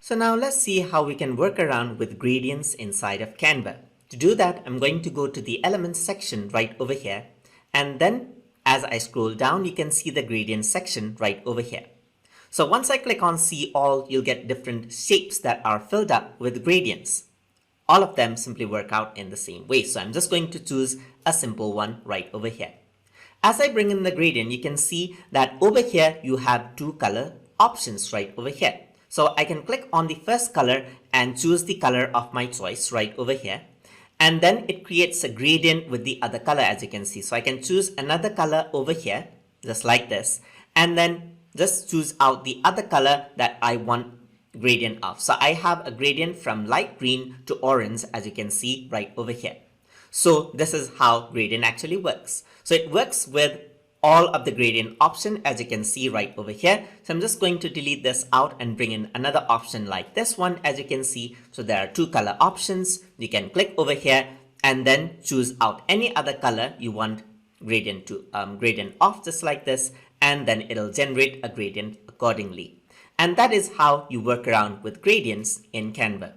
So now let's see how we can work around with gradients inside of Canva. To do that, I'm going to go to the Elements section right over here. And then as I scroll down, you can see the Gradient section right over here. So once I click on See All, you'll get different shapes that are filled up with gradients. All of them simply work out in the same way. So I'm just going to choose a simple one right over here. As I bring in the gradient, you can see that over here you have two color options right over here. So I can click on the first color and choose the color of my choice right over here. And then it creates a gradient with the other color, as you can see. So I can choose another color over here, just like this, and then just choose out the other color that I want gradient of. So I have a gradient from light green to orange, as you can see right over here. So this is how gradient actually works. So it works with all of the gradient option, as you can see right over here. So I'm just going to delete this out and bring in another option like this one, as you can see. So there are two color options. You can click over here and then choose out any other color you want gradient to gradient of, just like this, and then it'll generate a gradient accordingly. And that is how you work around with gradients in Canva.